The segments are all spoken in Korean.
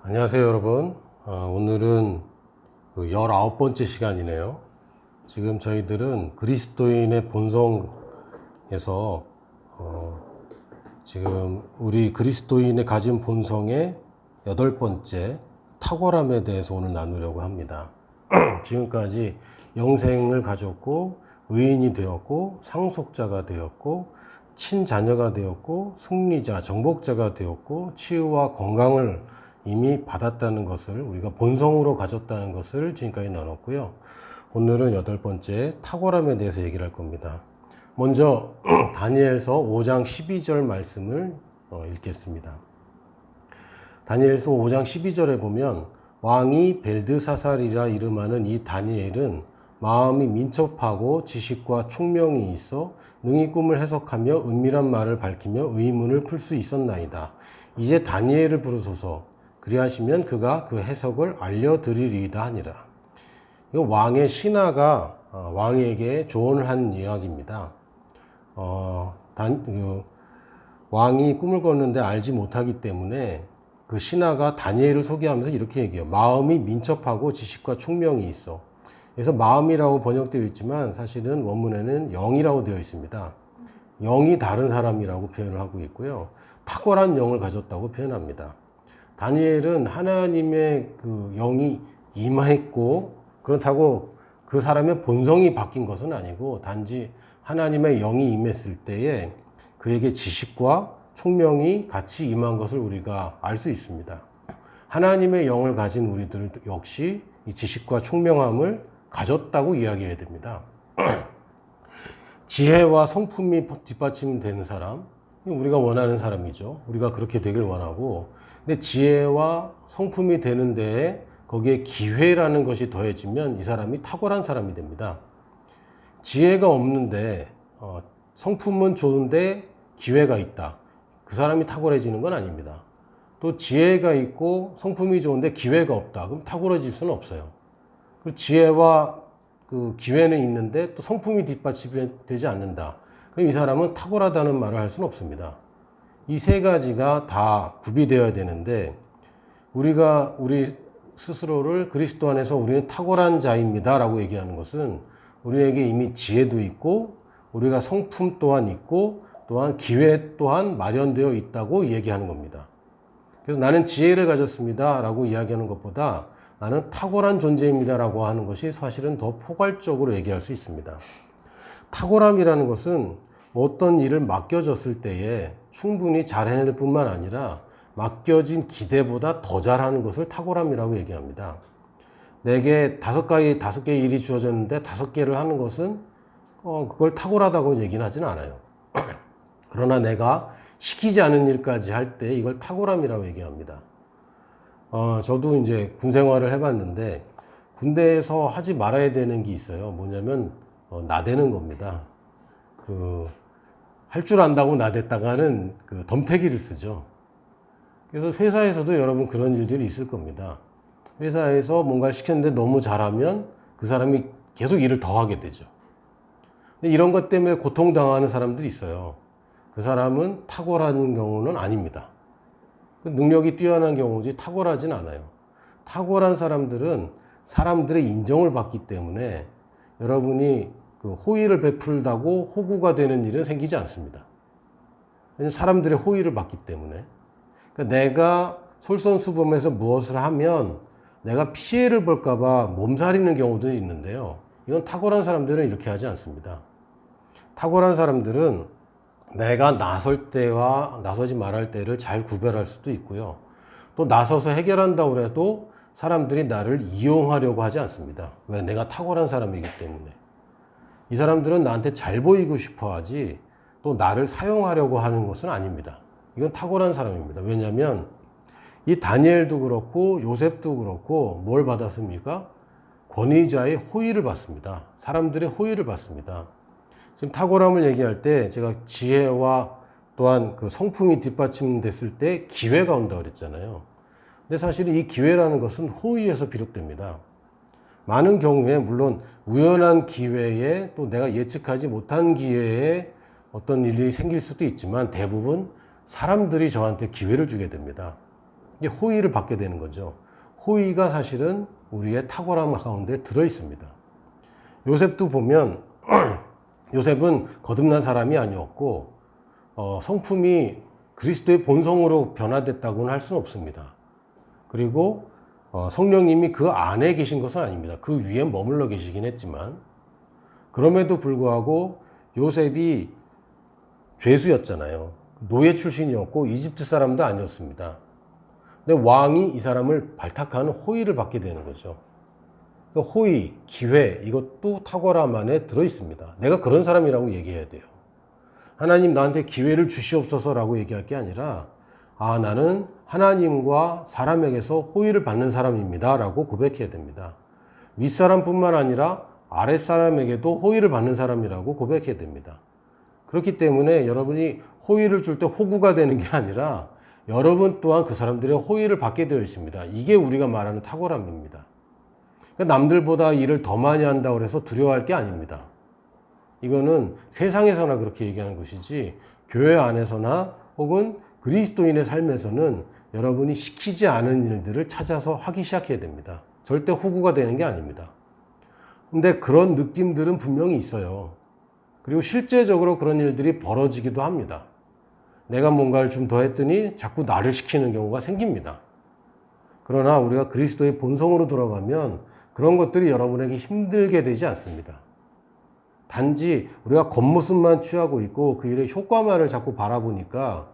안녕하세요 여러분. 오늘은 19번째 시간이네요. 지금 저희들은 그리스도인의 본성에서 지금 우리 그리스도인의 가진 본성의 8번째 탁월함에 대해서 오늘 나누려고 합니다. 지금까지 영생을 가졌고 의인이 되었고 상속자가 되었고 친자녀가 되었고 승리자, 정복자가 되었고 치유와 건강을 이미 받았다는 것을, 우리가 본성으로 가졌다는 것을 지금까지 나눴고요. 오늘은 8번째 탁월함에 대해서 얘기를 할 겁니다. 먼저 다니엘서 5장 12절 말씀을 읽겠습니다. 다니엘서 5장 12절에 보면 왕이 벨드사살이라 이름하는 이 다니엘은 마음이 민첩하고 지식과 총명이 있어 능히 꿈을 해석하며 은밀한 말을 밝히며 의문을 풀 수 있었나이다. 이제 다니엘을 부르소서. 그리하시면 그가 그 해석을 알려드리리이다 하니라. 이거 왕의 신하가 왕에게 조언을 한 이야기입니다. 왕이 꿈을 꿨는데 알지 못하기 때문에 그 신하가 다니엘을 소개하면서 이렇게 얘기해요. 마음이 민첩하고 지식과 총명이 있어. 그래서 마음이라고 번역되어 있지만 사실은 원문에는 영이라고 되어 있습니다. 영이 다른 사람이라고 표현을 하고 있고요. 탁월한 영을 가졌다고 표현합니다. 다니엘은 하나님의 그 영이 임했고 그렇다고 그 사람의 본성이 바뀐 것은 아니고 단지 하나님의 영이 임했을 때에 그에게 지식과 총명이 같이 임한 것을 우리가 알 수 있습니다. 하나님의 영을 가진 우리들 역시 이 지식과 총명함을 가졌다고 이야기해야 됩니다. 지혜와 성품이 뒷받침되는 사람, 우리가 원하는 사람이죠. 우리가 그렇게 되길 원하고, 근데 지혜와 성품이 되는 데에 거기에 기회라는 것이 더해지면 이 사람이 탁월한 사람이 됩니다. 지혜가 없는데 성품은 좋은데 기회가 있다. 그 사람이 탁월해지는 건 아닙니다. 또 지혜가 있고 성품이 좋은데 기회가 없다. 그럼 탁월해질 수는 없어요. 그리고 지혜와 그 기회는 있는데 또 성품이 뒷받침되지 않는다. 그럼 이 사람은 탁월하다는 말을 할 수는 없습니다. 이 세 가지가 다 구비되어야 되는데 우리가 우리 스스로를 그리스도 안에서 우리는 탁월한 자입니다 라고 얘기하는 것은 우리에게 이미 지혜도 있고 우리가 성품 또한 있고 또한 기회 또한 마련되어 있다고 얘기하는 겁니다. 그래서 나는 지혜를 가졌습니다 라고 이야기하는 것보다 나는 탁월한 존재입니다 라고 하는 것이 사실은 더 포괄적으로 얘기할 수 있습니다. 탁월함이라는 것은 어떤 일을 맡겨졌을 때에 충분히 잘 해낼 뿐만 아니라 맡겨진 기대보다 더 잘하는 것을 탁월함이라고 얘기합니다. 내게 5개의 일이 주어졌는데 5개를 하는 것은 그걸 탁월하다고 얘기는 하진 않아요. 그러나 내가 시키지 않은 일까지 할 때 이걸 탁월함이라고 얘기합니다. 저도 이제 군 생활을 해봤는데 군대에서 하지 말아야 되는 게 있어요. 뭐냐면 나대는 겁니다. 할 줄 안다고 나댔다가는 덤태기를 쓰죠. 그래서 회사에서도 여러분 그런 일들이 있을 겁니다. 회사에서 뭔가를 시켰는데 너무 잘하면 그 사람이 계속 일을 더 하게 되죠. 근데 이런 것 때문에 고통당하는 사람들이 있어요. 그 사람은 탁월한 경우는 아닙니다. 능력이 뛰어난 경우지 탁월하진 않아요. 탁월한 사람들은 사람들의 인정을 받기 때문에 여러분이 호의를 베풀다고 호구가 되는 일은 생기지 않습니다. 왜냐하면 사람들의 호의를 받기 때문에. 그러니까 내가 솔선수범해서 무엇을 하면 내가 피해를 볼까봐 몸살이는 경우도 있는데요. 이건 탁월한 사람들은 이렇게 하지 않습니다. 탁월한 사람들은 내가 나설 때와 나서지 말할 때를 잘 구별할 수도 있고요. 또 나서서 해결한다고 해도 사람들이 나를 이용하려고 하지 않습니다. 왜? 내가 탁월한 사람이기 때문에. 이 사람들은 나한테 잘 보이고 싶어 하지 또 나를 사용하려고 하는 것은 아닙니다. 이건 탁월한 사람입니다. 왜냐하면 이 다니엘도 그렇고 요셉도 그렇고 뭘 받았습니까? 권위자의 호의를 받습니다. 사람들의 호의를 받습니다. 지금 탁월함을 얘기할 때 제가 지혜와 또한 그 성품이 뒷받침됐을 때 기회가 온다고 그랬잖아요. 근데 사실 이 기회라는 것은 호의에서 비롯됩니다. 많은 경우에 물론 우연한 기회에 또 내가 예측하지 못한 기회에 어떤 일이 생길 수도 있지만 대부분 사람들이 저한테 기회를 주게 됩니다. 이게 호의를 받게 되는 거죠. 호의가 사실은 우리의 탁월함 가운데 들어 있습니다. 요셉도 보면 요셉은 거듭난 사람이 아니었고 성품이 그리스도의 본성으로 변화됐다고는 할 수는 없습니다. 그리고 성령님이 그 안에 계신 것은 아닙니다. 그 위에 머물러 계시긴 했지만 그럼에도 불구하고 요셉이 죄수였잖아요. 노예 출신이었고 이집트 사람도 아니었습니다. 근데 왕이 이 사람을 발탁하는 호의를 받게 되는 거죠. 호의, 기회, 이것도 탁월함 안에 들어있습니다. 내가 그런 사람이라고 얘기해야 돼요. 하나님 나한테 기회를 주시옵소서라고 얘기할 게 아니라 나는 하나님과 사람에게서 호의를 받는 사람입니다 라고 고백해야 됩니다. 윗사람뿐만 아니라 아랫사람에게도 호의를 받는 사람이라고 고백해야 됩니다. 그렇기 때문에 여러분이 호의를 줄 때 호구가 되는 게 아니라 여러분 또한 그 사람들의 호의를 받게 되어 있습니다. 이게 우리가 말하는 탁월함입니다. 그러니까 남들보다 일을 더 많이 한다고 해서 두려워할 게 아닙니다. 이거는 세상에서나 그렇게 얘기하는 것이지 교회 안에서나 혹은 그리스도인의 삶에서는 여러분이 시키지 않은 일들을 찾아서 하기 시작해야 됩니다. 절대 호구가 되는 게 아닙니다. 근데 그런 느낌들은 분명히 있어요. 그리고 실제적으로 그런 일들이 벌어지기도 합니다. 내가 뭔가를 좀 더 했더니 자꾸 나를 시키는 경우가 생깁니다. 그러나 우리가 그리스도의 본성으로 들어가면 그런 것들이 여러분에게 힘들게 되지 않습니다. 단지 우리가 겉모습만 취하고 있고 그 일의 효과만을 자꾸 바라보니까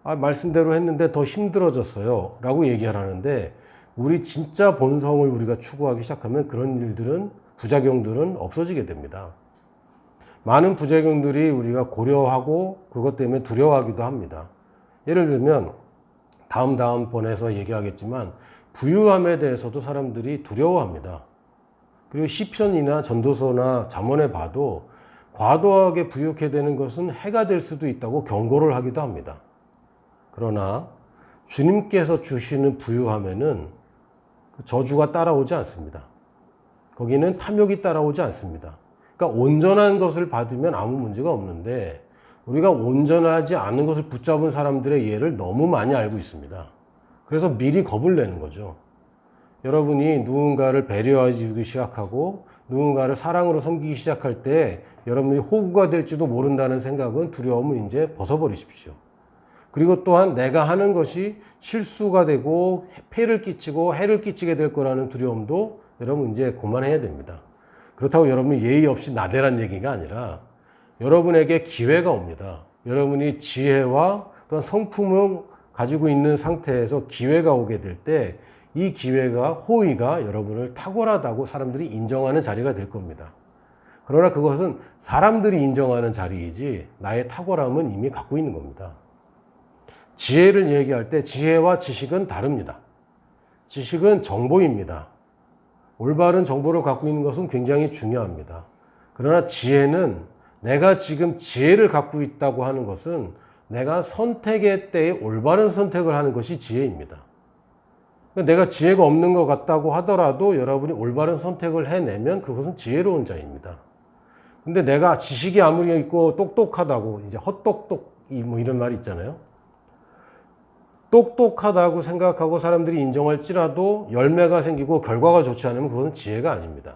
말씀대로 했는데 더 힘들어졌어요 라고 얘기하라는데 우리 진짜 본성을 우리가 추구하기 시작하면 그런 일들은 부작용들은 없어지게 됩니다. 많은 부작용들이 우리가 고려하고 그것 때문에 두려워하기도 합니다. 예를 들면 다음번에서 얘기하겠지만 부유함에 대해서도 사람들이 두려워합니다. 그리고 시편이나 전도서나 잠언에 봐도 과도하게 부유하게 되는 것은 해가 될 수도 있다고 경고를 하기도 합니다. 그러나 주님께서 주시는 부유함에는 저주가 따라오지 않습니다. 거기는 탐욕이 따라오지 않습니다. 그러니까 온전한 것을 받으면 아무 문제가 없는데 우리가 온전하지 않은 것을 붙잡은 사람들의 예를 너무 많이 알고 있습니다. 그래서 미리 겁을 내는 거죠. 여러분이 누군가를 배려해주기 시작하고 누군가를 사랑으로 섬기기 시작할 때 여러분이 호구가 될지도 모른다는 생각은 두려움을 이제 벗어버리십시오. 그리고 또한 내가 하는 것이 실수가 되고 폐를 끼치고 해를 끼치게 될 거라는 두려움도 여러분 이제 그만해야 됩니다. 그렇다고 여러분이 예의 없이 나대란 얘기가 아니라 여러분에게 기회가 옵니다. 여러분이 지혜와 또한 성품을 가지고 있는 상태에서 기회가 오게 될 때 이 기회가 호의가 여러분을 탁월하다고 사람들이 인정하는 자리가 될 겁니다. 그러나 그것은 사람들이 인정하는 자리이지 나의 탁월함은 이미 갖고 있는 겁니다. 지혜를 얘기할 때 지혜와 지식은 다릅니다. 지식은 정보입니다. 올바른 정보를 갖고 있는 것은 굉장히 중요합니다. 그러나 지혜는 내가 지금 지혜를 갖고 있다고 하는 것은 내가 선택의 때에 올바른 선택을 하는 것이 지혜입니다. 내가 지혜가 없는 것 같다고 하더라도 여러분이 올바른 선택을 해내면 그것은 지혜로운 자입니다. 근데 내가 지식이 아무리 있고 똑똑하다고 이제 헛똑똑 뭐 이런 말이 있잖아요. 똑똑하다고 생각하고 사람들이 인정할지라도 열매가 생기고 결과가 좋지 않으면 그것은 지혜가 아닙니다.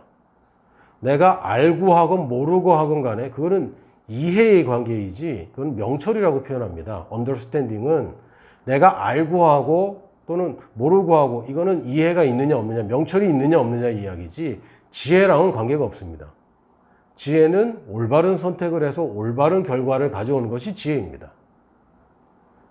내가 알고 하건 모르고 하건 간에 그거는 이해의 관계이지 그건 명철이라고 표현합니다. understanding은 내가 알고 하고 또는 모르고 하고 이거는 이해가 있느냐 없느냐 명철이 있느냐 없느냐 이야기지 지혜랑은 관계가 없습니다. 지혜는 올바른 선택을 해서 올바른 결과를 가져오는 것이 지혜입니다.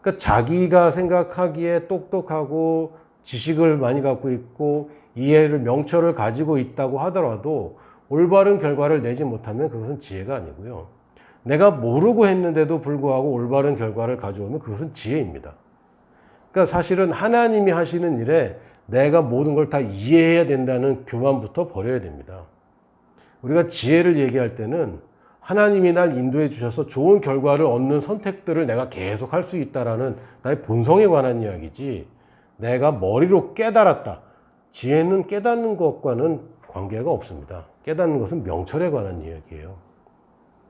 그러니까 자기가 생각하기에 똑똑하고 지식을 많이 갖고 있고 이해를 명철을 가지고 있다고 하더라도 올바른 결과를 내지 못하면 그것은 지혜가 아니고요. 내가 모르고 했는데도 불구하고 올바른 결과를 가져오면 그것은 지혜입니다. 그러니까 사실은 하나님이 하시는 일에 내가 모든 걸 다 이해해야 된다는 교만부터 버려야 됩니다. 우리가 지혜를 얘기할 때는 하나님이 날 인도해 주셔서 좋은 결과를 얻는 선택들을 내가 계속 할 수 있다라는 나의 본성에 관한 이야기지 내가 머리로 깨달았다. 지혜는 깨닫는 것과는 관계가 없습니다. 깨닫는 것은 명철에 관한 이야기예요.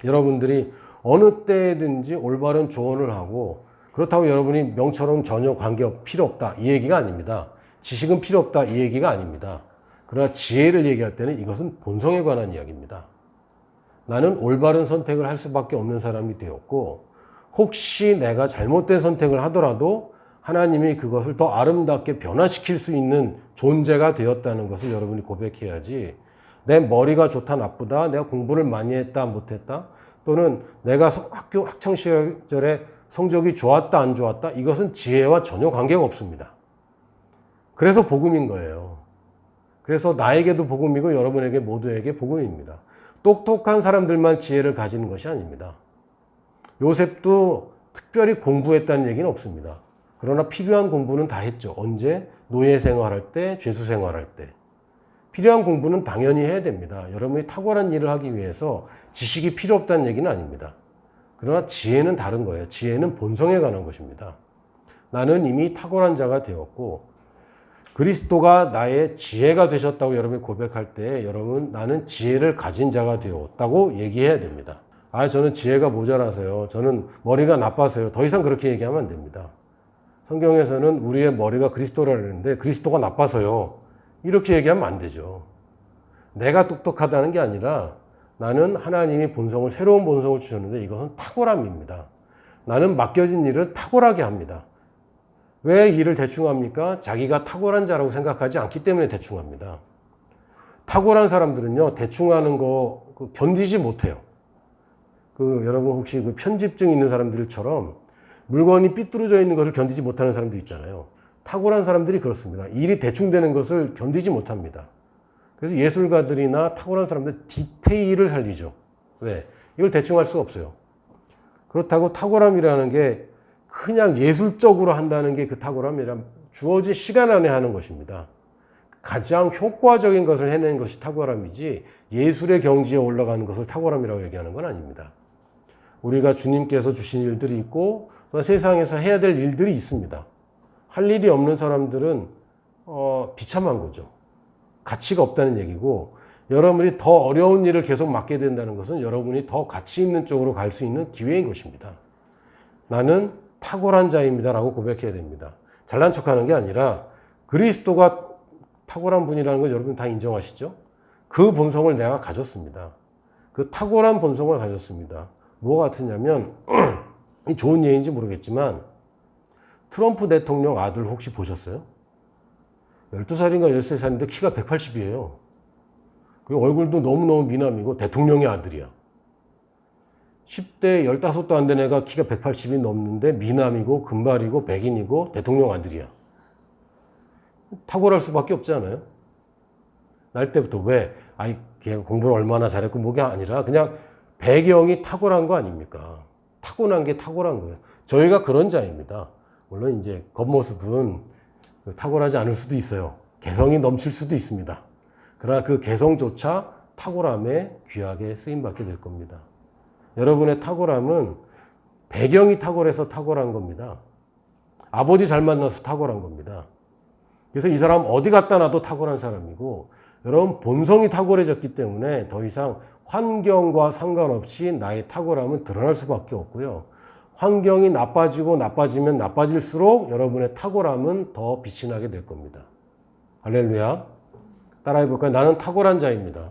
여러분들이 어느 때든지 올바른 조언을 하고 그렇다고 여러분이 명철은 전혀 필요 없다. 이 얘기가 아닙니다. 지식은 필요 없다. 이 얘기가 아닙니다. 그러나 지혜를 얘기할 때는 이것은 본성에 관한 이야기입니다. 나는 올바른 선택을 할 수밖에 없는 사람이 되었고 혹시 내가 잘못된 선택을 하더라도 하나님이 그것을 더 아름답게 변화시킬 수 있는 존재가 되었다는 것을 여러분이 고백해야지 내 머리가 좋다 나쁘다 내가 공부를 많이 했다 못했다 또는 내가 학교 학창시절에 성적이 좋았다 안 좋았다 이것은 지혜와 전혀 관계가 없습니다. 그래서 복음인 거예요. 그래서 나에게도 복음이고 여러분에게 모두에게 복음입니다. 똑똑한 사람들만 지혜를 가지는 것이 아닙니다. 요셉도 특별히 공부했다는 얘기는 없습니다. 그러나 필요한 공부는 다 했죠. 언제? 노예 생활할 때, 죄수 생활할 때. 필요한 공부는 당연히 해야 됩니다. 여러분이 탁월한 일을 하기 위해서 지식이 필요 없다는 얘기는 아닙니다. 그러나 지혜는 다른 거예요. 지혜는 본성에 관한 것입니다. 나는 이미 탁월한 자가 되었고 그리스도가 나의 지혜가 되셨다고 여러분이 고백할 때 여러분 나는 지혜를 가진 자가 되었다고 얘기해야 됩니다. 저는 지혜가 모자라서요. 저는 머리가 나빠서요. 더 이상 그렇게 얘기하면 안 됩니다. 성경에서는 우리의 머리가 그리스도라 그러는데 그리스도가 나빠서요. 이렇게 얘기하면 안 되죠. 내가 똑똑하다는 게 아니라 나는 하나님이 새로운 본성을 주셨는데 이것은 탁월함입니다. 나는 맡겨진 일을 탁월하게 합니다. 왜 일을 대충 합니까? 자기가 탁월한 자라고 생각하지 않기 때문에 대충 합니다. 탁월한 사람들은요, 대충 하는 거 견디지 못해요. 여러분 혹시 편집증 있는 사람들처럼 물건이 삐뚤어져 있는 것을 견디지 못하는 사람들 있잖아요. 탁월한 사람들이 그렇습니다. 일이 대충 되는 것을 견디지 못합니다. 그래서 예술가들이나 탁월한 사람들 디테일을 살리죠. 왜? 이걸 대충 할 수가 없어요. 그렇다고 탁월함이라는 게 그냥 예술적으로 한다는 게 그 탁월함이란 주어진 시간 안에 하는 것입니다. 가장 효과적인 것을 해내는 것이 탁월함이지 예술의 경지에 올라가는 것을 탁월함이라고 얘기하는 건 아닙니다. 우리가 주님께서 주신 일들이 있고 또 세상에서 해야 될 일들이 있습니다. 할 일이 없는 사람들은 비참한 거죠. 가치가 없다는 얘기고 여러분이 더 어려운 일을 계속 맡게 된다는 것은 여러분이 더 가치 있는 쪽으로 갈 수 있는 기회인 것입니다. 나는 탁월한 자입니다 라고 고백해야 됩니다. 잘난 척하는 게 아니라 그리스도가 탁월한 분이라는 걸 여러분 다 인정하시죠? 그 본성을 내가 가졌습니다. 그 탁월한 본성을 가졌습니다. 뭐가 같으냐면 좋은 예인지 모르겠지만 트럼프 대통령 아들 혹시 보셨어요? 12살인가 13살인데 키가 180이에요. 그리고 얼굴도 너무너무 미남이고 대통령의 아들이야. 10대 15도 안 된 애가 키가 180이 넘는데 미남이고 금발이고 백인이고 대통령 아들이야. 탁월할 수밖에 없지 않아요? 날 때부터 왜? 걔가 공부를 얼마나 잘했고 뭐가 아니라 그냥 배경이 탁월한 거 아닙니까? 타고난 게 탁월한 거예요. 저희가 그런 자입니다. 물론 이제 겉모습은 탁월하지 않을 수도 있어요. 개성이 넘칠 수도 있습니다. 그러나 그 개성조차 탁월함에 귀하게 쓰임받게 될 겁니다. 여러분의 탁월함은 배경이 탁월해서 탁월한 겁니다. 아버지 잘 만나서 탁월한 겁니다. 그래서 이 사람 어디 갖다 놔도 탁월한 사람이고 여러분 본성이 탁월해졌기 때문에 더 이상 환경과 상관없이 나의 탁월함은 드러날 수밖에 없고요. 환경이 나빠지면 나빠질수록 여러분의 탁월함은 더 빛이 나게 될 겁니다. 할렐루야. 따라해 볼까요? 나는 탁월한 자입니다.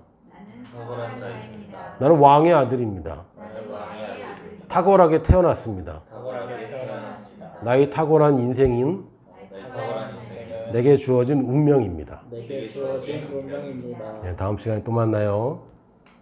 나는 왕의 아들입니다. 탁월하게 태어났습니다. 나의 탁월한 인생인 내게 주어진 운명입니다. 내게 주어진 운명입니다. 네, 다음 시간에 또 만나요.